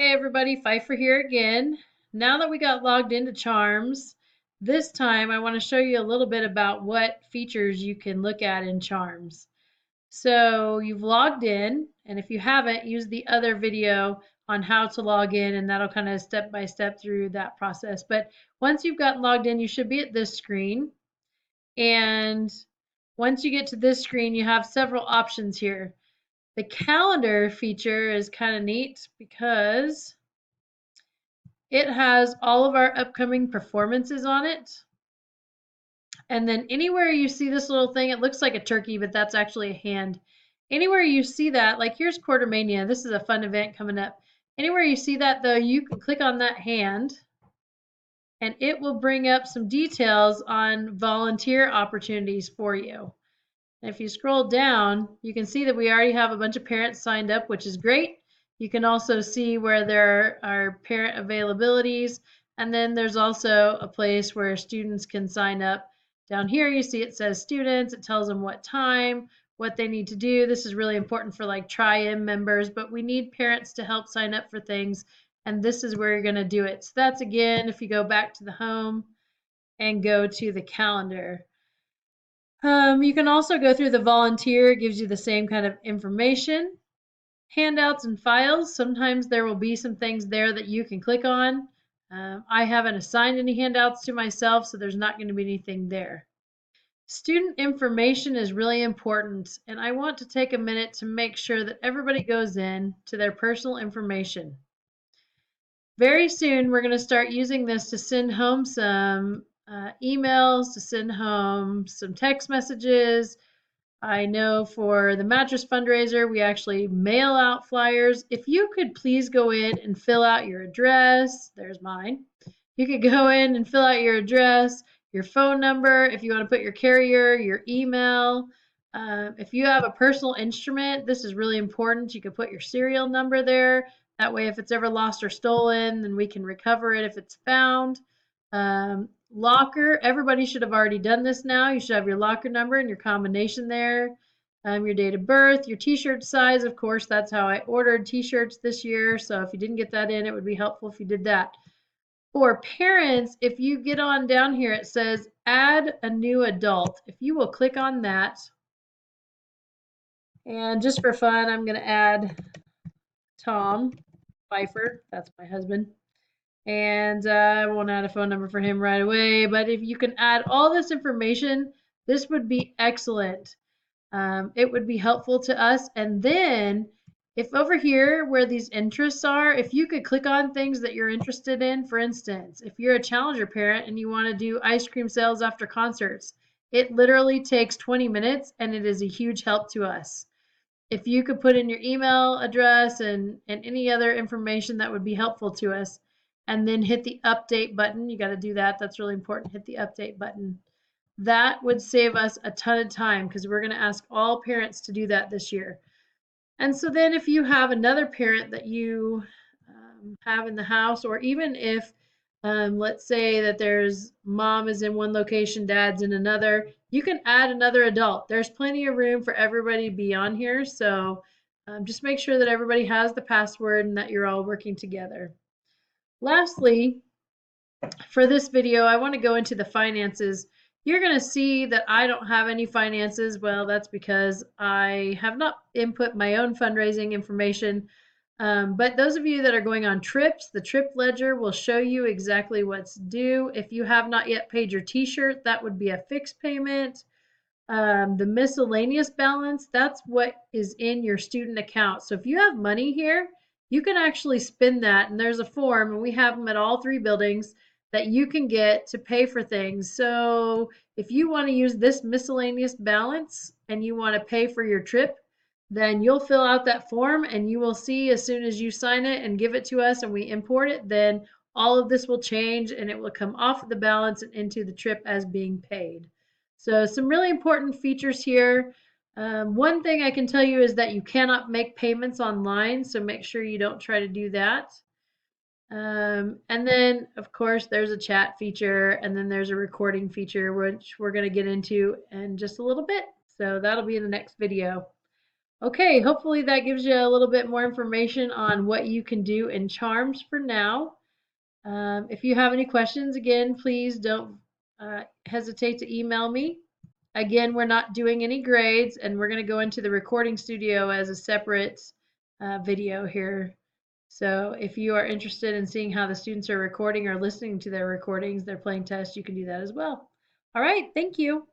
Hey everybody, Pfeiffer here again. Now that we got logged into Charms, this time I want to show you a little bit about what features you can look at in Charms. So you've logged in, and if you haven't, use the other video on how to log in, and that'll kind of step by step through that process. But once you've gotten logged in, you should be at this screen. And once you get to this screen, you have several options here. The calendar feature is kind of neat because it has all of our upcoming performances on it. And then anywhere you see this little thing, it looks like a turkey, but that's actually a hand. Anywhere you see that, like here's Quartermania, this is a fun event coming up. Anywhere you see that though, you can click on that hand and it will bring up some details on volunteer opportunities for you. And if you scroll down, you can see that we already have a bunch of parents signed up, which is great. You can also see where there are parent availabilities. And then there's also a place where students can sign up. Down here, you see it says students. It tells them what time, what they need to do. This is really important for like try-in members, but we need parents to help sign up for things. And this is where you're going to do it. So that's again, if you go back to the home and go to the calendar. You can also go through the volunteer. It gives you the same kind of information. Handouts and files. Sometimes there will be some things there that you can click on. I haven't assigned any handouts to myself, so there's not going to be anything there. Student information is really important, and I want to take a minute to make sure that everybody goes in to their personal information. Very soon, we're going to start using this to send home some emails, to send home some text messages. I know for the mattress fundraiser, we actually mail out flyers. If you could please go in and fill out your address, there's mine. You could go in and fill out your address, your phone number, if you want to put your carrier, your email. If you have a personal instrument, this is really important. You could put your serial number there. That way, if it's ever lost or stolen, then we can recover it if it's found. Locker, everybody should have already done this now. You should have your locker number and your combination there. Your date of birth, your t-shirt size, of course, that's how I ordered t-shirts this year. So if you didn't get that in, it would be helpful if you did that. For parents, if you get on down here, it says add a new adult. If you will click on that, and just for fun, I'm going to add Tom Pfeiffer. That's my husband. And I won't add a phone number for him right away, but if you can add all this information, this would be excellent. It would be helpful to us. And then if over here where these interests are, if you could click on things that you're interested in, for instance, if you're a Challenger parent and you want to do ice cream sales after concerts, it literally takes 20 minutes and it is a huge help to us. If you could put in your email address and any other information that would be helpful to us, and then hit the update button. You got to do that. That's really important. Hit the update button. That would save us a ton of time because we're going to ask all parents to do that this year. And so then if you have another parent that you have in the house, or even if let's say that there's mom is in one location, dad's in another, you can add another adult. There's plenty of room for everybody to be on here. So just make sure that everybody has the password and that you're all working together. Lastly, for this video, I want to go into the finances. You're going to see that I don't have any finances. Well, that's because I have not input my own fundraising information. But those of you that are going on trips, the trip ledger will show you exactly what's due. If you have not yet paid your t-shirt, that would be a fixed payment. The miscellaneous balance, that's what is in your student account. So if you have money here, you can actually spend that. And there's a form, and we have them at all three buildings that you can get to pay for things. So if you want to use this miscellaneous balance and you want to pay for your trip, then you'll fill out that form and you will see as soon as you sign it and give it to us and we import it, then all of this will change and it will come off of the balance and into the trip as being paid. So some really important features here. One thing I can tell you is that you cannot make payments online, so make sure you don't try to do that. And then, of course, there's a chat feature, and then there's a recording feature, which we're going to get into in just a little bit. So that'll be in the next video. Okay, hopefully that gives you a little bit more information on what you can do in Charms for now. If you have any questions, again, please don't hesitate to email me. Again, we're not doing any grades, and we're going to go into the recording studio as a separate video here. So if you are interested in seeing how the students are recording or listening to their recordings, their playing test, you can do that as well. All right, thank you.